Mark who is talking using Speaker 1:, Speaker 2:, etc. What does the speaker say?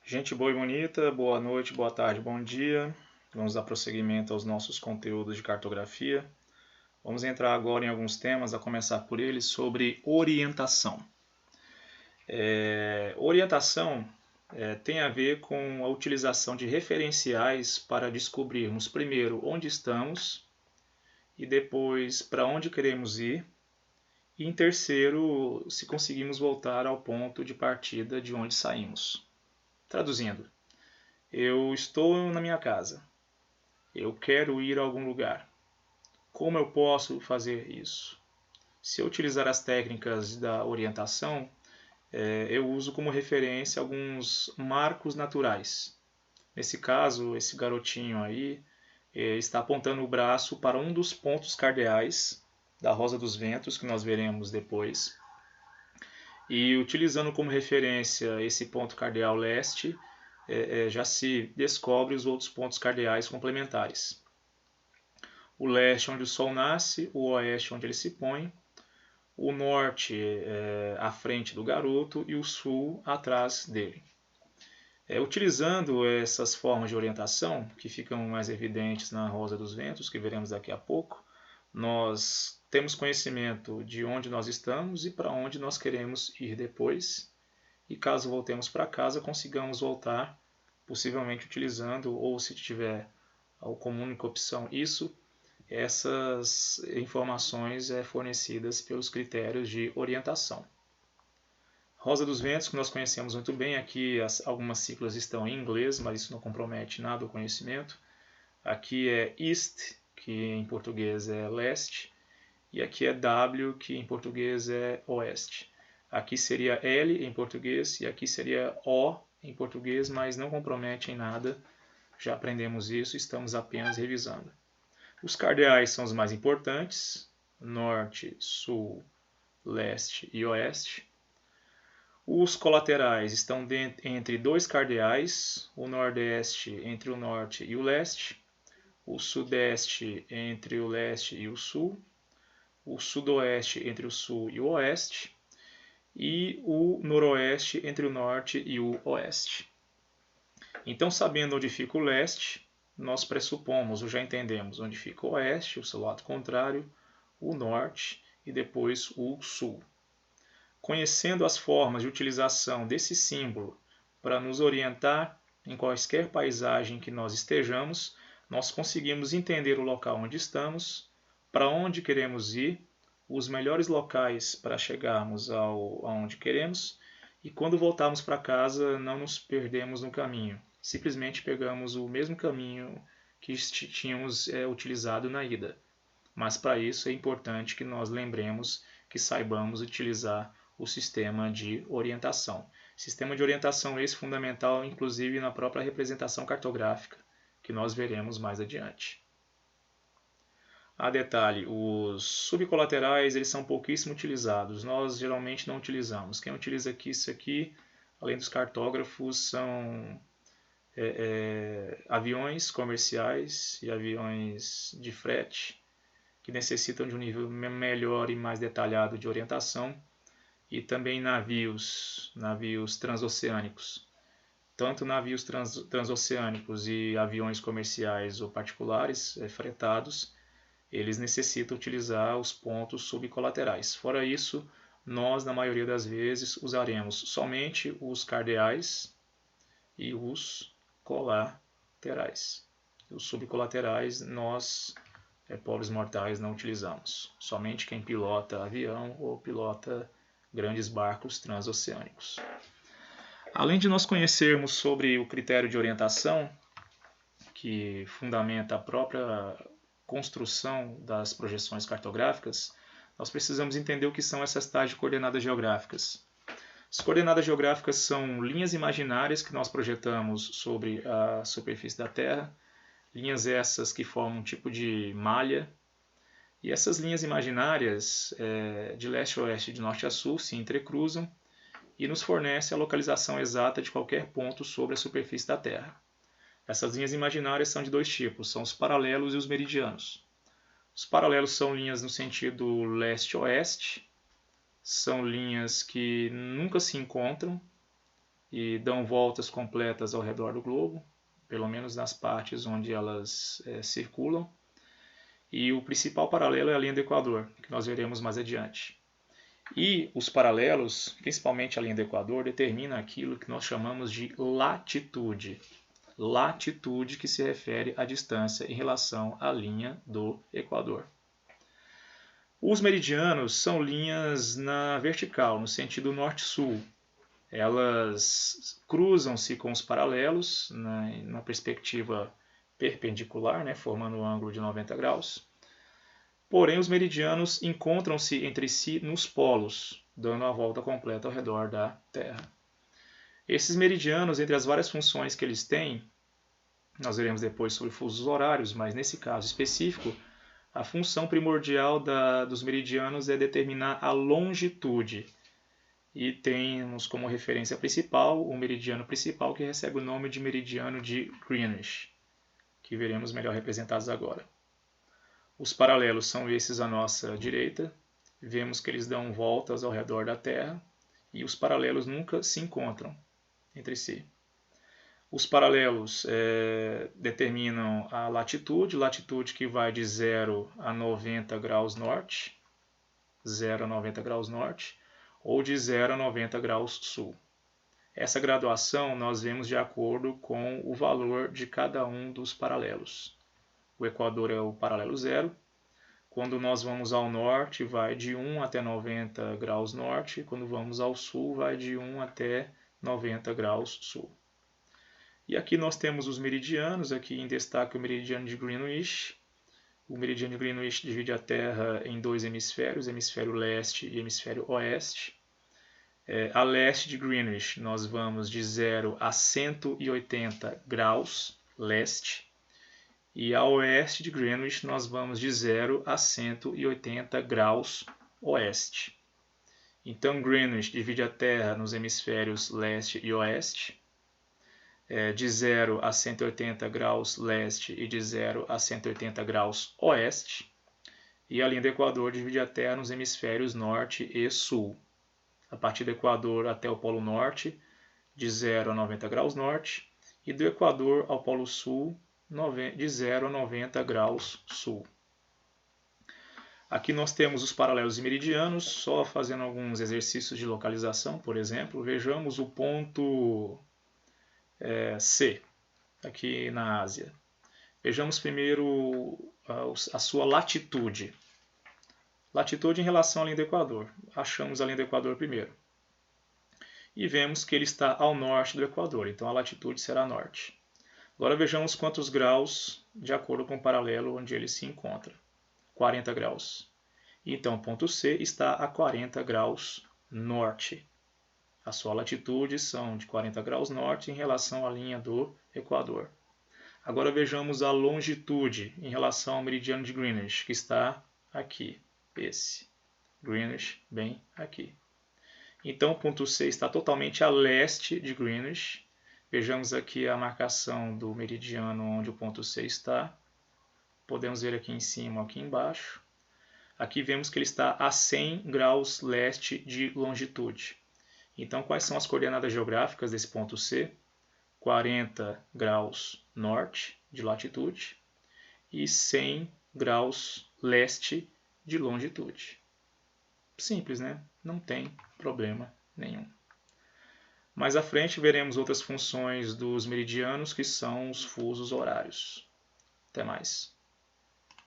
Speaker 1: Gente boa e bonita, boa noite, boa tarde, bom dia. Vamos dar prosseguimento aos nossos conteúdos de cartografia. Vamos entrar agora em alguns temas, a começar por eles, sobre orientação. Orientação tem a ver com a utilização de referenciais para descobrirmos primeiro onde estamos e depois para onde queremos ir. E em terceiro, se conseguimos voltar ao ponto de partida de onde saímos. Traduzindo, eu estou na minha casa. Eu quero ir a algum lugar. Como eu posso fazer isso? Se eu utilizar as técnicas da orientação, eu uso como referência alguns marcos naturais. Nesse caso, esse garotinho aí está apontando o braço para um dos pontos cardeais da Rosa dos Ventos, que nós veremos depois. E utilizando como referência esse ponto cardeal leste, já se descobre os outros pontos cardeais complementares. O leste onde o Sol nasce, o oeste onde ele se põe, o norte à frente do garoto e o sul atrás dele. Utilizando essas formas de orientação, que ficam mais evidentes na Rosa dos Ventos, que veremos daqui a pouco, nós temos conhecimento de onde nós estamos e para onde nós queremos ir depois. E caso voltemos para casa, consigamos voltar, possivelmente utilizando, ou se tiver como única opção isso, essas informações fornecidas pelos critérios de orientação. Rosa dos Ventos, que nós conhecemos muito bem, aqui algumas siglas estão em inglês, mas isso não compromete nada o conhecimento. Aqui é East, que em português é leste, e aqui é W, que em português é oeste. Aqui seria L em português e aqui seria O em português, mas não compromete em nada. Já aprendemos isso, estamos apenas revisando. Os cardeais são os mais importantes: norte, sul, leste e oeste. Os colaterais estão entre dois cardeais: o nordeste entre o norte e o leste, o sudeste entre o leste e o sul, o sudoeste entre o sul e o oeste, e o noroeste entre o norte e o oeste. Então, sabendo onde fica o leste, nós pressupomos ou já entendemos onde fica o oeste, o seu lado contrário, o norte e depois o sul. Conhecendo as formas de utilização desse símbolo para nos orientar em quaisquer paisagem que nós estejamos, nós conseguimos entender o local onde estamos, para onde queremos ir, os melhores locais para chegarmos aonde queremos, e quando voltarmos para casa não nos perdemos no caminho. Simplesmente pegamos o mesmo caminho que tínhamos utilizado na ida. Mas para isso é importante que nós lembremos, que saibamos utilizar o sistema de orientação. Sistema de orientação esse fundamental, inclusive, na própria representação cartográfica, que nós veremos mais adiante. A detalhe, os subcolaterais eles são pouquíssimo utilizados, nós geralmente não utilizamos. Quem utiliza aqui isso aqui, além dos cartógrafos, são aviões comerciais e aviões de frete, que necessitam de um nível melhor e mais detalhado de orientação, e também navios transoceânicos. Tanto navios transoceânicos e aviões comerciais ou particulares fretados, eles necessitam utilizar os pontos subcolaterais. Fora isso, nós, na maioria das vezes, usaremos somente os cardeais e os colaterais. Os subcolaterais, nós, pobres mortais, não utilizamos. Somente quem pilota avião ou pilota grandes barcos transoceânicos. Além de nós conhecermos sobre o critério de orientação, que fundamenta a própria construção das projeções cartográficas, nós precisamos entender o que são essas tais de coordenadas geográficas. As coordenadas geográficas são linhas imaginárias que nós projetamos sobre a superfície da Terra, linhas essas que formam um tipo de malha. E essas linhas imaginárias, de leste a oeste e de norte a sul, se entrecruzam e nos fornecem a localização exata de qualquer ponto sobre a superfície da Terra. Essas linhas imaginárias são de dois tipos, são os paralelos e os meridianos. Os paralelos são linhas no sentido leste-oeste, são linhas que nunca se encontram e dão voltas completas ao redor do globo, pelo menos nas partes onde elas circulam. E o principal paralelo é a linha do Equador, que nós veremos mais adiante. E os paralelos, principalmente a linha do Equador, determinam aquilo que nós chamamos de latitude. Latitude que se refere à distância em relação à linha do Equador. Os meridianos são linhas na vertical, no sentido norte-sul. Elas cruzam-se com os paralelos na perspectiva perpendicular, né, formando um ângulo de 90 graus. Porém, os meridianos encontram-se entre si nos polos, dando a volta completa ao redor da Terra. Esses meridianos, entre as várias funções que eles têm, nós veremos depois sobre fusos horários, mas nesse caso específico, a função primordial dos meridianos é determinar a longitude. E temos como referência principal o meridiano principal, que recebe o nome de meridiano de Greenwich, que veremos melhor representados agora. Os paralelos são esses à nossa direita. Vemos que eles dão voltas ao redor da Terra e os paralelos nunca se encontram entre si. Os paralelos determinam a latitude que vai de 0 a 90 graus norte, 0 a 90 graus norte, ou de 0 a 90 graus sul. Essa graduação nós vemos de acordo com o valor de cada um dos paralelos. O Equador é o paralelo 0. Quando nós vamos ao norte, vai de 1 até 90 graus norte. Quando vamos ao sul, vai de 1 até 90 graus sul. E aqui nós temos os meridianos, aqui em destaque o meridiano de Greenwich. O meridiano de Greenwich divide a Terra em dois hemisférios, hemisfério leste e hemisfério oeste. A leste de Greenwich nós vamos de 0 a 180 graus leste. E a oeste de Greenwich nós vamos de 0 a 180 graus oeste. Então Greenwich divide a Terra nos hemisférios leste e oeste, de 0 a 180 graus leste e de 0 a 180 graus oeste. E a linha do Equador divide a Terra nos hemisférios norte e sul. A partir do Equador até o Polo Norte, de 0 a 90 graus norte, e do Equador ao Polo Sul, de 0 a 90 graus sul. Aqui nós temos os paralelos e meridianos, só fazendo alguns exercícios de localização, por exemplo. Vejamos o ponto C, aqui na Ásia. Vejamos primeiro a sua latitude. Latitude em relação à linha do Equador. Achamos a linha do Equador primeiro. E vemos que ele está ao norte do Equador, então a latitude será norte. Agora vejamos quantos graus de acordo com o paralelo onde ele se encontra. 40 graus. Então o ponto C está a 40 graus norte. A sua latitude são de 40 graus norte em relação à linha do Equador. Agora vejamos a longitude em relação ao meridiano de Greenwich, que está aqui. Esse. Greenwich, bem aqui. Então o ponto C está totalmente a leste de Greenwich. Vejamos aqui a marcação do meridiano onde o ponto C está. Podemos ver aqui em cima ou aqui embaixo. Aqui vemos que ele está a 100 graus leste de longitude. Então quais são as coordenadas geográficas desse ponto C? 40 graus norte de latitude e 100 graus leste de longitude. Simples, né? Não tem problema nenhum. Mais à frente veremos outras funções dos meridianos, que são os fusos horários. Até mais.